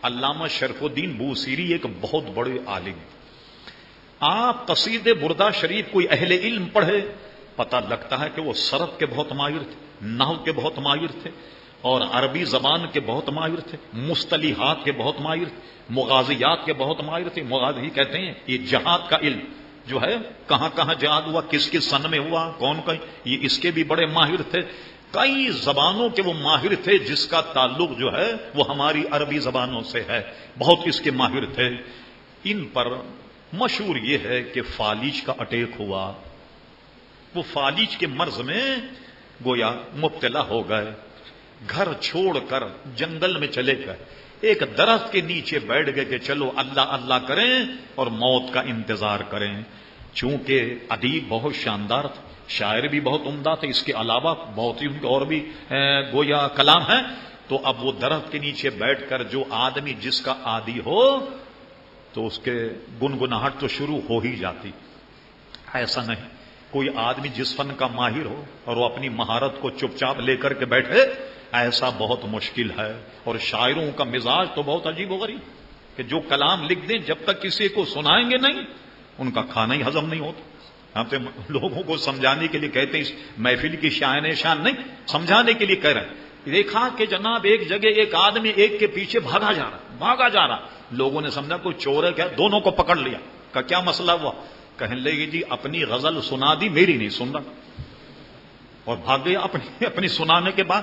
علامہ شرف الدین بوصیری ایک بہت بڑے عالم، آپ قصیدے بردہ شریف کوئی اہل علم پڑھے پتہ لگتا ہے کہ وہ صرف کے بہت ماہر تھے، نحو کے بہت ماہر تھے، اور عربی زبان کے بہت ماہر تھے، مصطلحات کے بہت ماہر تھے، مغازیات کے بہت ماہر تھے۔ مغازی کہتے ہیں یہ جہاد کا علم جو ہے، کہاں کہاں جہاد ہوا، کس کس سن میں ہوا، کون کون، یہ اس کے بھی بڑے ماہر تھے۔ کئی زبانوں کے وہ ماہر تھے، جس کا تعلق جو ہے وہ ہماری عربی زبانوں سے ہے، بہت اس کے ماہر تھے۔ ان پر مشہور یہ ہے کہ فالج کا اٹیک ہوا، وہ فالج کے مرض میں گویا مبتلا ہو گئے، گھر چھوڑ کر جنگل میں چلے گئے، ایک درخت کے نیچے بیٹھ گئے کہ چلو اللہ اللہ کریں اور موت کا انتظار کریں۔ چونکہ ادیب بہت شاندار تھا، شاعر بھی بہت عمدہ تھے، اس کے علاوہ بہت ہی اور بھی گویا کلام ہے، تو اب وہ درخت کے نیچے بیٹھ کر جو آدمی جس کا عادی ہو تو اس کے گنگناہٹ تو شروع ہو ہی جاتی۔ ایسا نہیں کوئی آدمی جس فن کا ماہر ہو اور وہ اپنی مہارت کو چپ چاپ لے کر کے بیٹھے، ایسا بہت مشکل ہے۔ اور شاعروں کا مزاج تو بہت عجیب و غریب کہ جو کلام لکھ دیں جب تک کسی کو سنائیں گے نہیں ان کا کھانا ہی ہضم نہیں ہوتا۔ ہم تو لوگوں کو سمجھانے کے لیے کہتے ہیں، اس محفل کی شان نہیں، سمجھانے کے لیے کہہ رہے ہیں۔ دیکھا کہ جناب ایک جگہ ایک آدمی ایک کے پیچھے بھاگا جا رہا، لوگوں نے سمجھا کوئی چور ہے کیا، دونوں کو پکڑ لیا، کہ کیا مسئلہ ہوا، کہنے لگے جی اپنی غزل سنا دی، میری نہیں سن رہا، اور بھاگ گیا اپنی سنانے کے بعد۔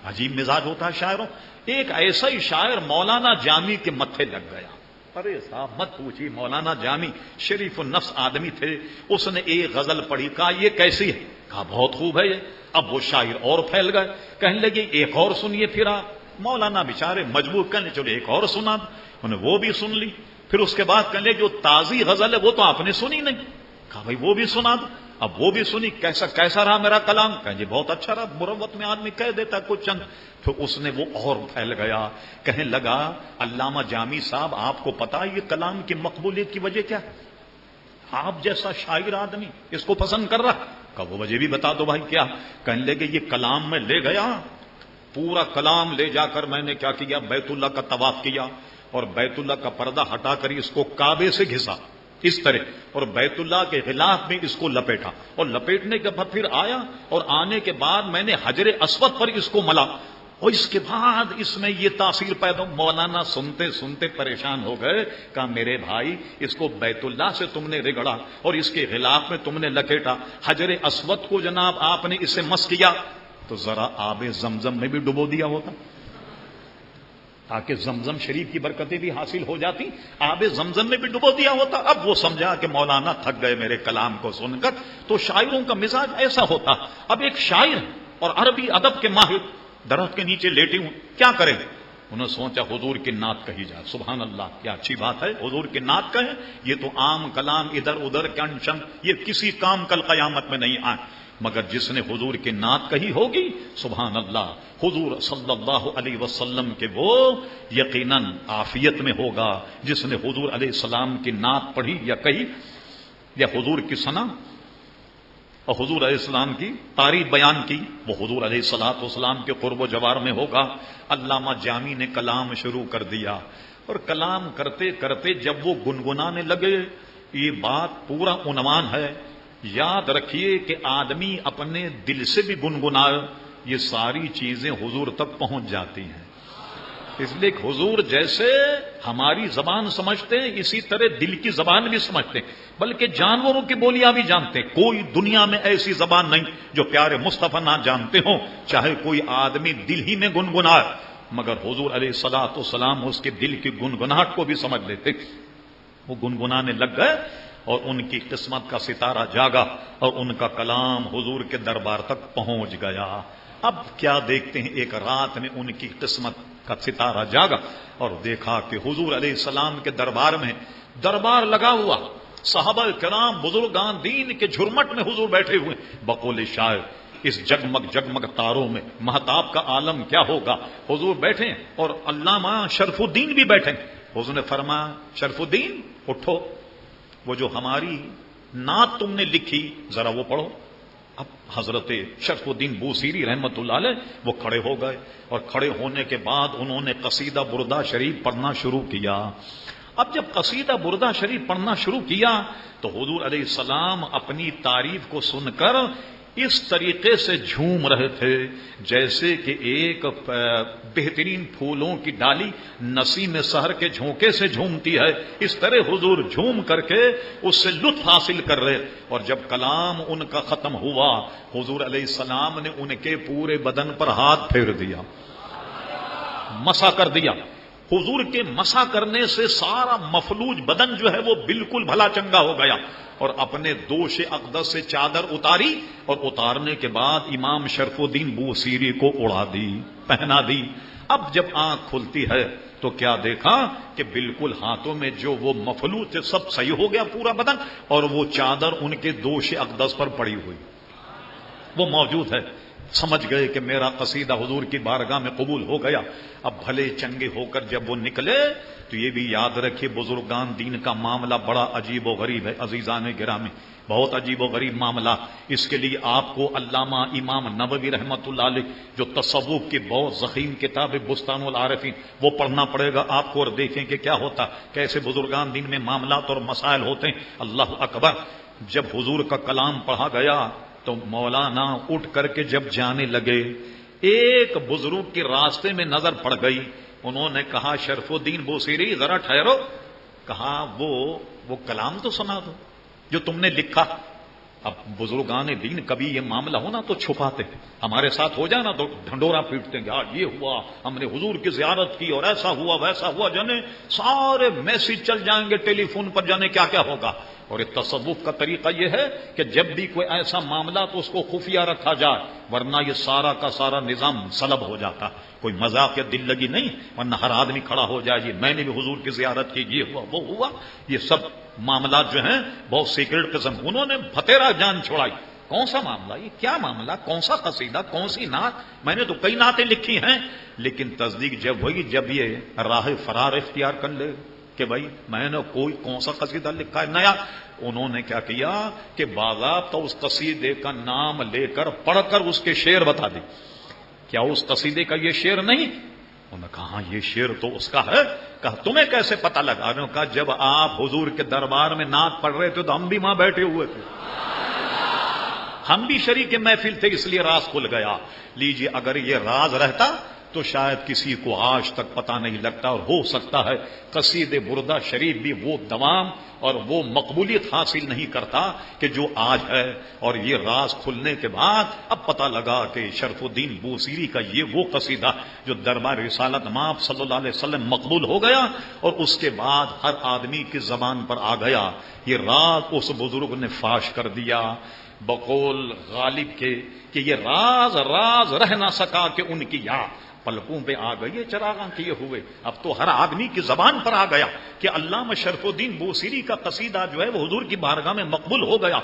عجیب مزاج ہوتا ہے شاعروں۔ ایک ایسا ہی شاعر مولانا جامی کے متھے لگ گیا۔ ارے صاحب مت پوچھیے، مولانا جامی شریف النفس آدمی تھے، اس نے ایک غزل پڑھی، کہا یہ کیسی ہے، کہا بہت خوب ہے یہ۔ اب وہ شاعر اور پھیل گئے، کہنے لگے ایک اور سنیے پھر آپ۔ مولانا بیچارے مجبور کرنے چلو ایک اور سنا، انہیں وہ بھی سن لی۔ پھر اس کے بعد کہنے جو تازی غزل ہے وہ تو آپ نے سنی نہیں، کہا بھائی وہ بھی سنا دو۔ اب وہ بھی سنی، کیسا رہا میرا کلام، کہا جی بہت اچھا رہا، مروت میں آدمی کہہ دیتا کچھ چند۔ پھر اس نے وہ اور پھیل گیا، کہنے لگا علامہ جامی صاحب آپ کو پتا یہ کلام کی مقبولیت کی وجہ کیا ہے؟ آپ جیسا شاعر آدمی اس کو پسند کر رہا، کہا وہ وجہ بھی بتا دو بھائی کیا۔ کہنے لگے یہ کلام میں لے گیا، پورا کلام لے جا کر میں نے کیا کیا، بیت اللہ کا طواف کیا، اور بیت اللہ کا پردہ ہٹا کر اس کو کعبے سے گھسا اس طرح، اور بیت اللہ کے غلاف میں اس کو لپیٹا، اور لپیٹنے کے بعد پھر آیا، اور آنے کے بعد میں نے حجر اسود پر اس کو ملا، اور اس کے بعد اس میں یہ تاثیر پیدا۔ مولانا سنتے سنتے پریشان ہو گئے، کہا میرے بھائی اس کو بیت اللہ سے تم نے رگڑا اور اس کے غلاف میں تم نے لپیٹا، حجر اسود کو جناب آپ نے اسے مس کیا تو ذرا آب زمزم میں بھی ڈبو دیا ہوتا تاکہ زمزم شریف کی برکتیں بھی حاصل ہو جاتی، آب زمزم میں بھی ڈبو دیا ہوتا۔ اب وہ سمجھا کہ مولانا تھک گئے میرے کلام کو سن کر۔ تو شاعروں کا مزاج ایسا ہوتا۔ اب ایک شاعر اور عربی ادب کے ماہر درخت کے نیچے لیٹے ہوں، کیا کریں؟ انہوں نے سوچا حضور کی نعت کہی جائے۔ سبحان اللہ، کیا اچھی بات ہے، حضور کی نعت کہیں، یہ تو عام کلام ادھر ادھر کنشن یہ کسی کام کل قیامت میں نہیں آئے، مگر جس نے حضور کی نعت کہی ہوگی سبحان اللہ، حضور صلی اللہ علیہ وسلم کے وہ یقیناً عافیت میں ہوگا۔ جس نے حضور علیہ السلام کی نعت پڑھی یا کہی یا حضور کی سنا اور حضور علیہ السلام کی تعریف بیان کی، وہ حضور علیہ الصلوۃ والسلام کے قرب و جوار میں ہوگا۔ علامہ جامی نے کلام شروع کر دیا، اور کلام کرتے کرتے جب وہ گنگنانے لگے، یہ بات پورا عنوان ہے، یاد رکھیے کہ آدمی اپنے دل سے بھی گنگنائے، یہ ساری چیزیں حضور تک پہنچ جاتی ہیں۔ اس لیے کہ حضور جیسے ہماری زبان سمجھتے ہیں اسی طرح دل کی زبان بھی سمجھتے ہیں، بلکہ جانوروں کی بولیاں بھی جانتے ہیں۔ کوئی دنیا میں ایسی زبان نہیں جو پیارے مصطفیٰ نہ جانتے ہوں، چاہے کوئی آدمی دل ہی میں گنگنائے، مگر حضور علیہ الصلوۃ والسلام اس کے دل کی گنگناہٹ کو بھی سمجھ لیتے۔ وہ گنگنانے لگ گئے اور ان کی قسمت کا ستارہ جاگا اور ان کا کلام حضور کے دربار تک پہنچ گیا۔ اب کیا دیکھتے ہیں، ایک رات میں ان کی قسمت کا ستارہ جاگا اور دیکھا کہ حضور علیہ السلام کے دربار میں دربار لگا ہوا، صحابہ کرام بزرگان دین کے جھرمٹ میں حضور بیٹھے ہوئے۔ بقول شاعر اس جگمگ جگمگ تاروں میں مہتاب کا عالم کیا ہوگا، حضور بیٹھے اور علامہ شرف الدین بھی بیٹھے۔ حضور نے فرمایا شرف الدین اٹھو، وہ جو ہماری نعت تم نے لکھی ذرا وہ پڑھو۔ اب حضرت شرف الدین بوصیری رحمت اللہ علیہ وہ کھڑے ہو گئے، اور کھڑے ہونے کے بعد انہوں نے قصیدہ بردہ شریف پڑھنا شروع کیا۔ اب جب قصیدہ بردہ شریف پڑھنا شروع کیا تو حضور علیہ السلام اپنی تعریف کو سن کر اس طریقے سے جھوم رہے تھے جیسے کہ ایک بہترین پھولوں کی ڈالی نسیم سحر کے جھونکے سے جھومتی ہے، اس طرح حضور جھوم کر کے اس سے لطف حاصل کر رہے۔ اور جب کلام ان کا ختم ہوا، حضور علیہ السلام نے ان کے پورے بدن پر ہاتھ پھیر دیا، مسا کر دیا۔ حضور کے مسا کرنے سے سارا مفلوج بدن جو ہے وہ بالکل بھلا چنگا ہو گیا، اور اپنے دوش اقدس سے چادر اتاری، اور اتارنے کے بعد امام شرف الدین بوصیری کو اڑا دی، پہنا دی۔ اب جب آنکھ کھلتی ہے تو کیا دیکھا کہ بالکل ہاتھوں میں جو وہ مفلوج تھے سب صحیح ہو گیا پورا بدن، اور وہ چادر ان کے دوش اقدس پر پڑی ہوئی وہ موجود ہے۔ سمجھ گئے کہ میرا قصیدہ حضور کی بارگاہ میں قبول ہو گیا۔ اب بھلے چنگے ہو کر جب وہ نکلے تو یہ بھی یاد رکھیے بزرگان دین کا معاملہ بڑا عجیب و غریب ہے عزیزان گرامی، بہت عجیب و غریب معاملہ۔ اس کے لیے آپ کو علامہ امام نووی رحمت اللہ علیہ جو تصوف کی بہت ضخیم کتاب بستان العارفین وہ پڑھنا پڑے گا آپ کو، اور دیکھیں کہ کیا ہوتا، کیسے بزرگان دین میں معاملات اور مسائل ہوتے ہیں۔ اللہ اکبر۔ جب حضور کا کلام پڑھا گیا تو مولانا اٹھ کر کے جب جانے لگے، ایک بزرگ کے راستے میں نظر پڑ گئی، انہوں نے کہا شرف الدین بوصیری ذرا ٹھہرو، کہا وہ کلام تو سنا دو جو تم نے لکھا۔ اب بزرگان دین کبھی یہ معاملہ ہونا تو چھپاتے ہیں، ہمارے ساتھ ہو جانا تو ڈھنڈورا پیٹتے ہیں، یہ ہوا ہم نے حضور کی زیارت کی اور ایسا ہوا ویسا ہوا، جانے سارے میسج چل جائیں گے ٹیلی فون پر، جانے کیا کیا ہوگا۔ اور اس تصوف کا طریقہ یہ ہے کہ جب بھی کوئی ایسا معاملہ تو اس کو خفیہ رکھا جائے، ورنہ یہ سارا کا سارا نظام سلب ہو جاتا۔ کوئی مذاق یا دل لگی نہیں، ورنہ ہر آدمی کھڑا ہو جائے جی میں نے بھی حضور کی زیارت کی، یہ ہوا وہ ہوا۔ یہ سب معاملات جو ہیں بہت سیکرٹ قسم۔ انہوں نے بھتیرا جان چھوڑائی، کون سا معاملہ، یہ کیا معاملہ، کون سا قصیدہ، کون سی نعت، میں نے تو کئی نعتیں لکھی ہیں، لیکن تصدیق جب ہوئی جب یہ راہ فرار اختیار کر لے کہ بھائی میں نے کوئی کون سا قصیدہ لکھا ہے نیا، انہوں نے کیا کیا کہ باضابطہ اس قصیدے کا نام لے کر پڑھ کر اس کے شعر بتا دی۔ کیا اس قصیدے کا یہ شعر نہیں؟ انہوں نے کہا ہاں یہ شعر تو اس کا ہے۔ کہا تمہیں کیسے پتہ لگا؟ انہوں نے کہا جب آپ حضور کے دربار میں نعت پڑھ رہے تھے تو ہم بھی وہاں بیٹھے ہوئے تھے، ہم بھی شریک محفل تھے، اس لیے راز کھل گیا۔ لیجیے اگر یہ راز رہتا تو شاید کسی کو آج تک پتہ نہیں لگتا، اور ہو سکتا ہے قصید بردہ شریف بھی وہ دوام اور وہ مقبولیت حاصل نہیں کرتا کہ جو آج ہے۔ اور یہ راز کھلنے کے بعد اب پتہ لگا کہ شرف الدین بوصیری کا یہ وہ قصیدہ جو دربار رسالت مآب صلی اللہ علیہ وسلم مقبول ہو گیا، اور اس کے بعد ہر آدمی کی زبان پر آ گیا۔ یہ راز اس بزرگ نے فاش کر دیا بقول غالب کے کہ یہ راز رہ نہ سکا کہ ان کی یاد پلکوں پہ آ گئی ہے چراغاں کیے ہوئے۔ اب تو ہر آدمی کی زبان پر آ گیا کہ علامہ شرف الدین بوصیری کا قصیدہ جو ہے وہ حضور کی بارگاہ میں مقبول ہو گیا۔